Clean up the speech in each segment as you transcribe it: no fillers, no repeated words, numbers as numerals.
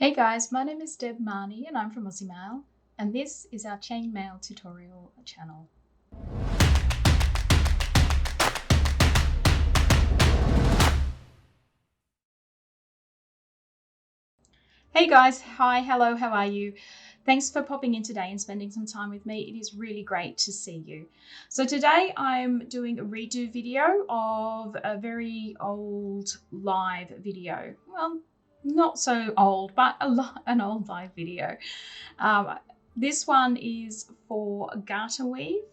Hey guys, my name is Deb Marnie and I'm from Aussie Maille, and this is our chainmail tutorial channel. Hey guys, hi, hello, how are you? Thanks for popping in today and spending some time with me. It is really great to see you. So today I'm doing a redo video of a very old live video. Well, not so old, but an old live video. This one is for Garter Weave.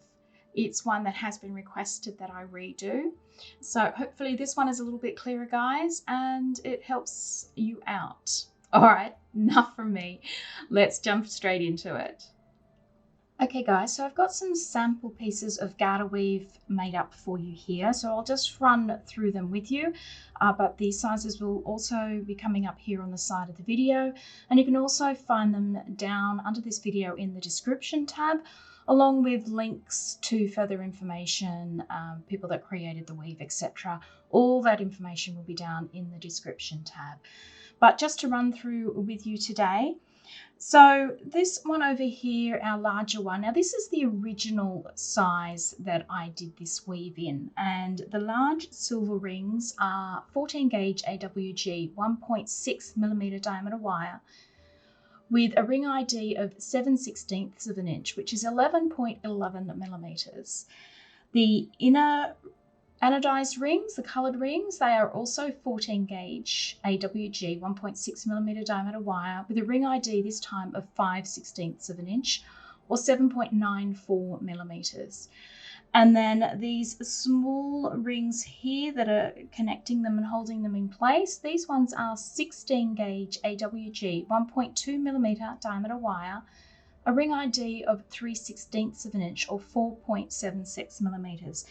It's one that has been requested that I redo. So hopefully this one is a little bit clearer, guys, and it helps you out. All right, enough from me. Let's jump straight into it. Okay guys, so I've got some sample pieces of garter weave made up for you here. So I'll just run through them with you, but the sizes will also be coming up here on the side of the video. And you can also find them down under this video in the description tab, along with links to further information, people that created the weave, etc. All that information will be down in the description tab. But just to run through with you today, so this one over here, our larger one, now this is the original size that I did this weave in, and the large silver rings are 14 gauge AWG 1.6 millimeter diameter wire with a ring ID of 7/16 of an inch, which is 11.11 millimeters. The inner anodized rings, the coloured rings, they are also 14 gauge AWG 1.6 millimeter diameter wire with a ring ID this time of 5/16 of an inch or 7.94 millimeters. And then these small rings here that are connecting them and holding them in place, these ones are 16 gauge AWG 1.2 millimeter diameter wire, a ring ID of 3/16 of an inch or 4.76 millimeters.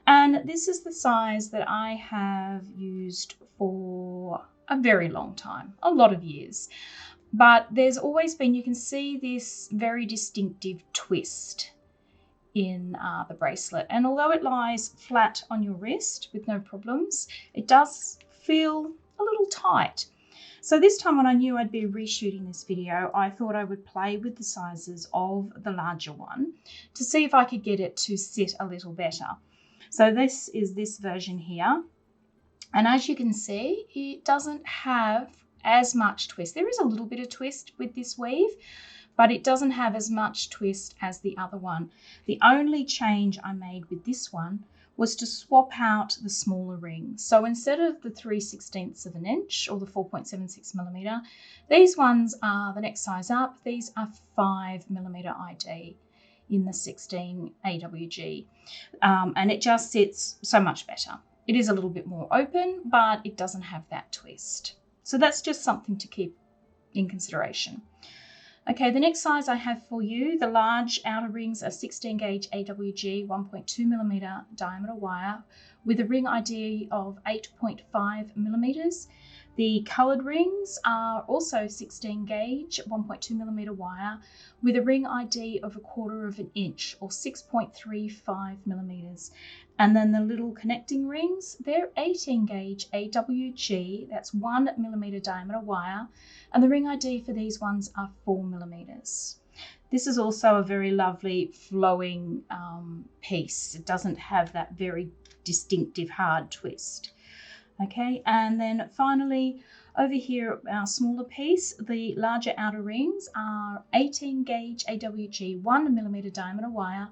And this is the size that I have used for a very long time, a lot of years. But there's always been, you can see this very distinctive twist in the bracelet. And although it lies flat on your wrist with no problems, it does feel a little tight. So this time when I knew I'd be reshooting this video, I thought I would play with the sizes of the larger one to see if I could get it to sit a little better. So this is this version here. And as you can see, it doesn't have as much twist. There is a little bit of twist with this weave, but it doesn't have as much twist as the other one. The only change I made with this one was to swap out the smaller rings. So instead of the 3/16 of an inch or the 4.76 millimeter, these ones are the next size up. These are 5 millimeter ID in the 16 AWG, and it just sits so much better. It is a little bit more open, but it doesn't have that twist. So that's just something to keep in consideration. Okay, the next size I have for you, the large outer rings are 16 gauge AWG 1.2 millimeter diameter wire with a ring ID of 8.5 millimeters. The coloured rings are also 16 gauge 1.2 millimeter wire with a ring ID of 1/4 of an inch or 6.35 millimeters. And then the little connecting rings, they're 18 gauge AWG, that's 1 millimeter diameter wire, and the ring ID for these ones are 4 millimeters. This is also a very lovely flowing piece. It doesn't have that very distinctive hard twist. Okay, and then finally over here, our smaller piece, the larger outer rings are 18 gauge AWG 1 millimeter diameter wire,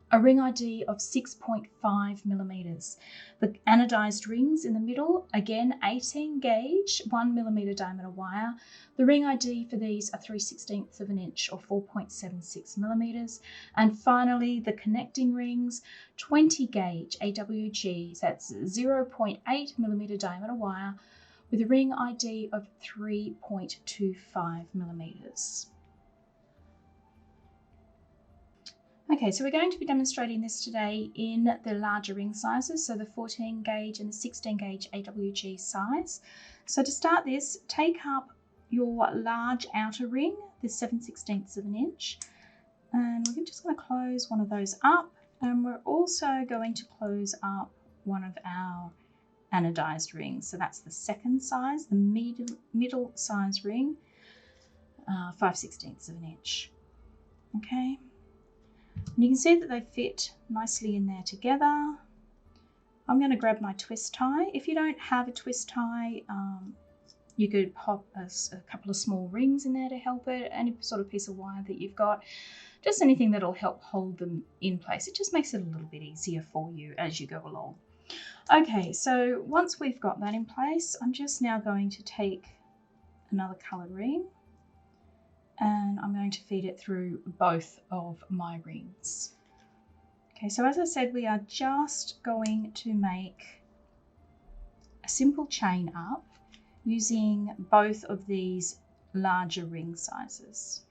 a ring ID of 6.5 millimeters. The anodized rings in the middle, again 18 gauge 1 millimeter diameter wire. The ring ID for these are 3/16 of an inch or 4.76 millimeters. And finally, the connecting rings, 20 gauge AWG, that's 0.8 millimeter diameter wire with a ring ID of 3.25 millimeters. Okay, so we're going to be demonstrating this today in the larger ring sizes, so the 14 gauge and the 16 gauge AWG size. So to start this, take up your large outer ring, the 7/16 of an inch, and we're just going to close one of those up, and we're also going to close up one of our anodized rings. So that's the second size, the middle size ring. 5/16 of an inch. Okay, and you can see that they fit nicely in there together. I'm going to grab my twist tie. If you don't have a twist tie, you could pop a couple of small rings in there to help it, any sort of piece of wire that you've got, just anything that'll help hold them in place. It just makes it a little bit easier for you as you go along. Okay, so once we've got that in place, I'm just now going to take another coloured ring and I'm going to feed it through both of my rings. Okay, so as I said, we are just going to make a simple chain up using both of these larger ring sizes.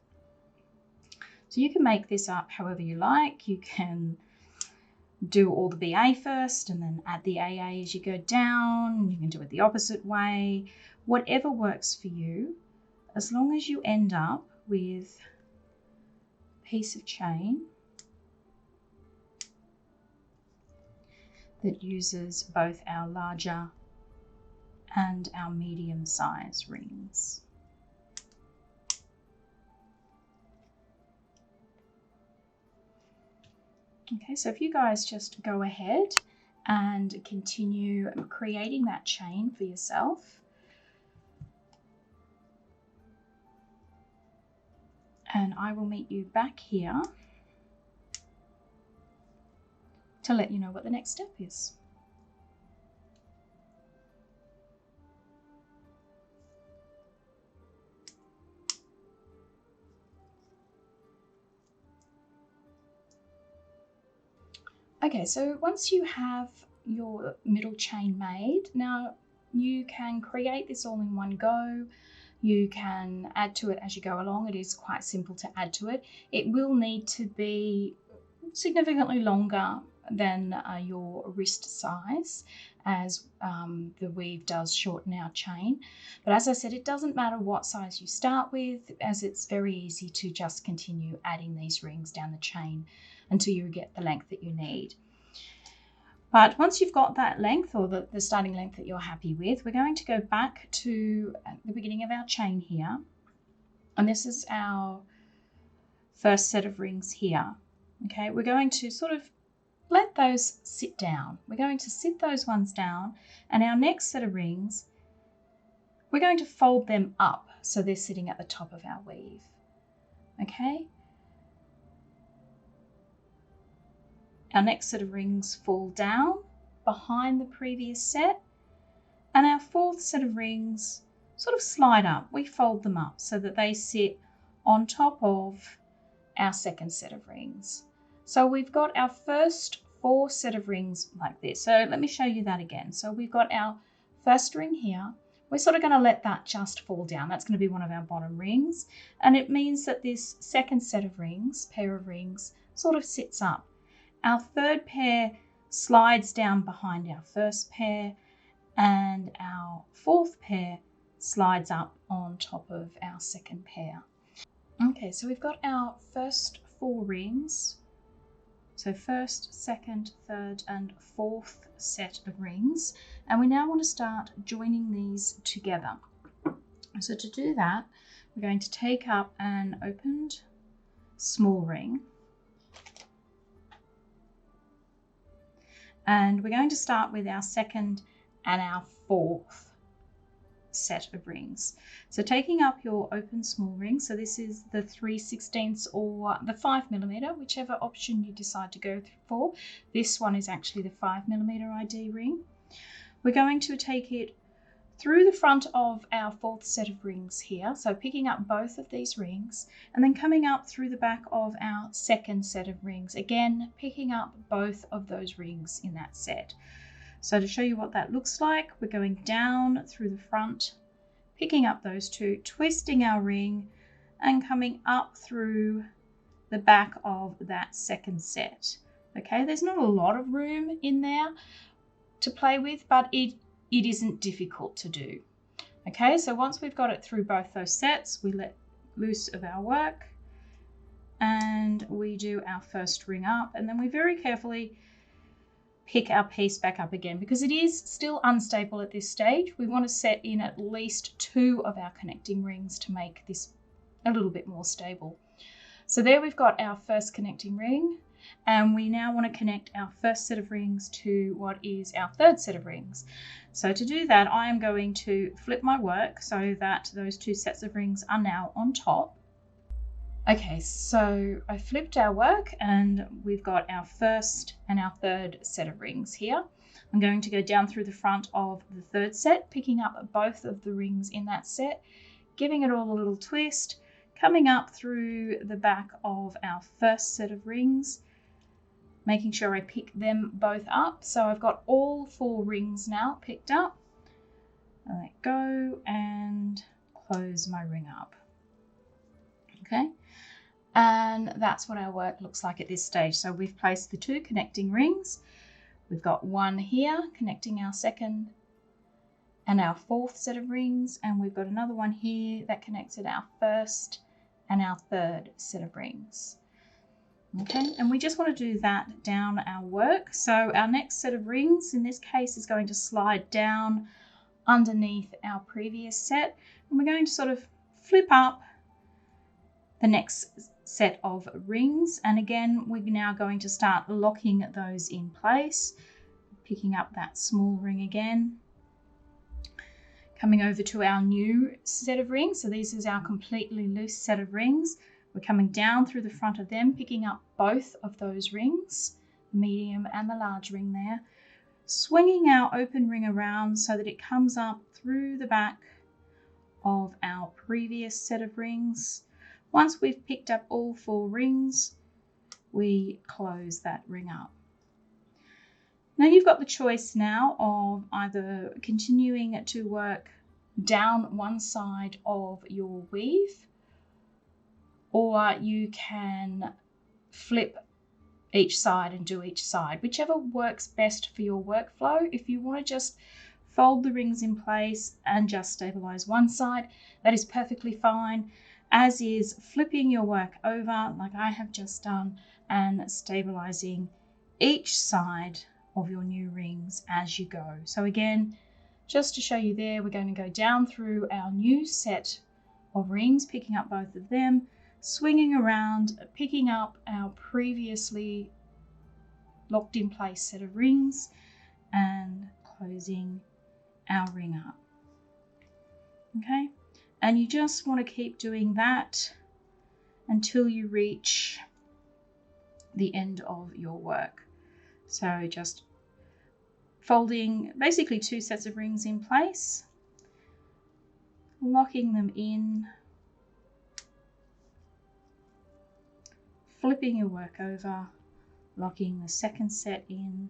So you can make this up however you like. You can do all the BA first and then add the AA as you go down. You can do it the opposite way. Whatever works for you, as long as you end up with a piece of chain that uses both our larger and our medium size rings. Okay, so if you guys just go ahead and continue creating that chain for yourself. And I will meet you back here to let you know what the next step is. Okay, so once you have your middle chain made, now you can create this all in one go. You can add to it as you go along. It is quite simple to add to it. It will need to be significantly longer than your wrist size, as the weave does shorten our chain. But as I said, it doesn't matter what size you start with, as it's very easy to just continue adding these rings down the chain until you get the length that you need. But once you've got that length, or the starting length that you're happy with, we're going to go back to the beginning of our chain here. And this is our first set of rings here. Okay, we're going to sort of let those sit down. We're going to sit those ones down, and our next set of rings, we're going to fold them up so they're sitting at the top of our weave. Okay. Our next set of rings fall down behind the previous set, and our fourth set of rings sort of slide up. We fold them up so that they sit on top of our second set of rings. So we've got our first 4 set of rings like this. So let me show you that again. So we've got our first ring here. We're sort of going to let that just fall down. That's going to be one of our bottom rings. And it means that this second set of rings, pair of rings, sort of sits up. Our third pair slides down behind our first pair, and our fourth pair slides up on top of our second pair. Okay, so we've got our first 4 rings. So first, second, third, and fourth set of rings. And we now want to start joining these together. So to do that, we're going to take up an opened small ring. And we're going to start with our second and our fourth set of rings. So taking up your open small ring, so this is the 3/16 or the 5mm, whichever option you decide to go for. This one is actually the 5mm ID ring. We're going to take it through the front of our fourth set of rings here, so picking up both of these rings, and then coming up through the back of our second set of rings, again picking up both of those rings in that set. So to show you what that looks like, we're going down through the front, picking up those 2, twisting our ring, and coming up through the back of that second set. Okay, there's not a lot of room in there to play with, but it isn't difficult to do. Okay, so once we've got it through both those sets, we let loose of our work and we do our first ring up, and then we very carefully pick our piece back up again because it is still unstable at this stage. We want to set in at least 2 of our connecting rings to make this a little bit more stable. So there we've got our first connecting ring, and we now want to connect our first set of rings to what is our third set of rings. So to do that, I am going to flip my work so that those two sets of rings are now on top. Okay, so I flipped our work and we've got our first and our third set of rings here. I'm going to go down through the front of the third set, picking up both of the rings in that set, giving it all a little twist, coming up through the back of our first set of rings, making sure I pick them both up. So I've got all 4 rings now picked up. I let go and close my ring up. Okay, and that's what our work looks like at this stage. So we've placed the 2 connecting rings. We've got one here connecting our second and our 4th set of rings, and we've got another one here that connects at our first and our 3rd set of rings. Okay, and we just want to do that down our work. So our next set of rings in this case is going to slide down underneath our previous set, and we're going to sort of flip up the next set of rings, and again we're now going to start locking those in place, picking up that small ring again, coming over to our new set of rings. So this is our completely loose set of rings. We're coming down through the front of them, picking up both of those rings, the medium and the large ring there, swinging our open ring around so that it comes up through the back of our previous set of rings. Once we've picked up all 4 rings, we close that ring up. Now you've got the choice now of either continuing to work down one side of your weave, or you can flip each side and do each side, whichever works best for your workflow. If you want to just fold the rings in place and just stabilize one side, that is perfectly fine, as is flipping your work over like I have just done and stabilizing each side of your new rings as you go. So again, just to show you there, we're going to go down through our new set of rings, picking up both of them, swinging around, picking up our previously locked in place set of rings and closing our ring up. Okay, and you just want to keep doing that until you reach the end of your work. So just folding basically 2 sets of rings in place, locking them in, flipping your work over, locking the second set in,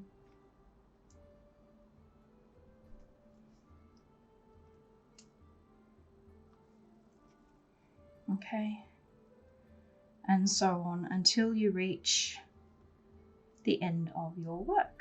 okay, and so on until you reach the end of your work.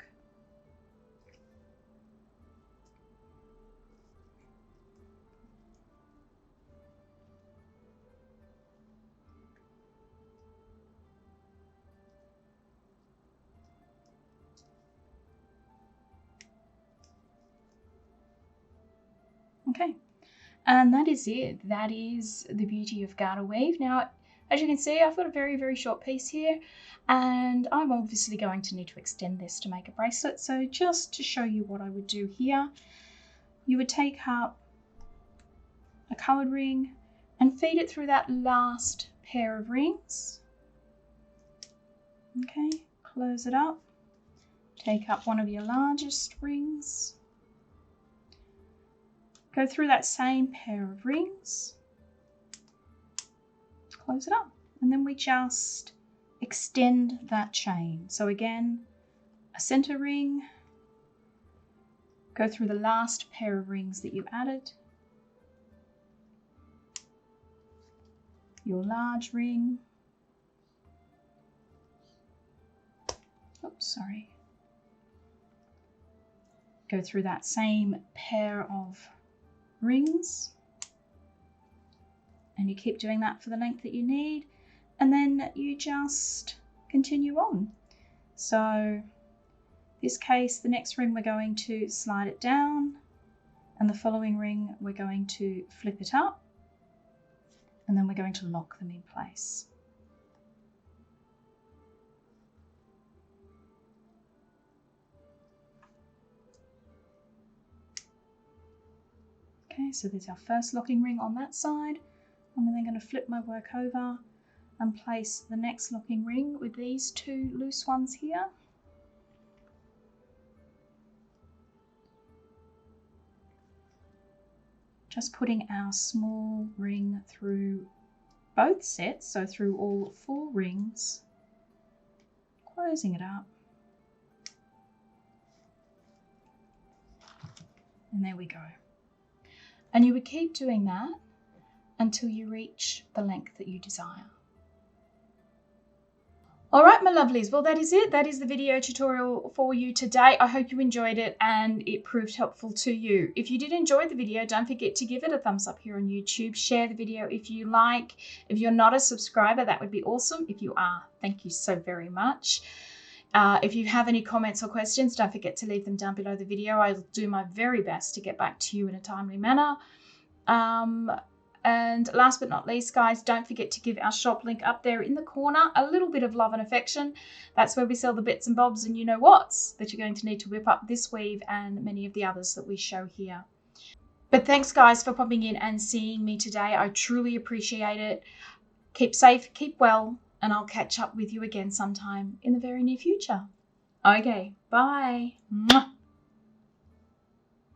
Okay, and that is it. That is the beauty of Garter Weave. Now, as you can see, I've got a very, very short piece here, and I'm obviously going to need to extend this to make a bracelet. So just to show you what I would do here, you would take up a coloured ring and feed it through that last pair of rings. Okay, close it up. Take up one of your largest rings. Go through that same pair of rings, close it up, and then we just extend that chain. So again, a center ring, go through the last pair of rings that you added, your large ring, oops, sorry, go through that same pair of rings, and you keep doing that for the length that you need, and then you just continue on. So this case, the next ring we're going to slide it down, and the following ring we're going to flip it up, And then we're going to lock them in place. Okay, so there's our first locking ring on that side. I'm then going to flip my work over and place the next locking ring with these two loose ones here. Just putting our small ring through both sets, so through all 4 rings, closing it up. And there we go. And you would keep doing that until you reach the length that you desire. All right, my lovelies, well, that is it. That is the video tutorial for you today. I hope you enjoyed it and it proved helpful to you. If you did enjoy the video, don't forget to give it a thumbs up here on YouTube. Share the video if you like. If you're not a subscriber, that would be awesome. If you are, thank you so very much. If you have any comments or questions, don't forget to leave them down below the video. I'll do my very best to get back to you in a timely manner. And last but not least, guys, don't forget to give our shop link up there in the corner a little bit of love and affection. That's where we sell the bits and bobs and you know what's that you're going to need to whip up this weave and many of the others that we show here. But thanks, guys, for popping in and seeing me today. I truly appreciate it. Keep safe, keep well, and I'll catch up with you again sometime in the very near future. Okay, bye. Mwah.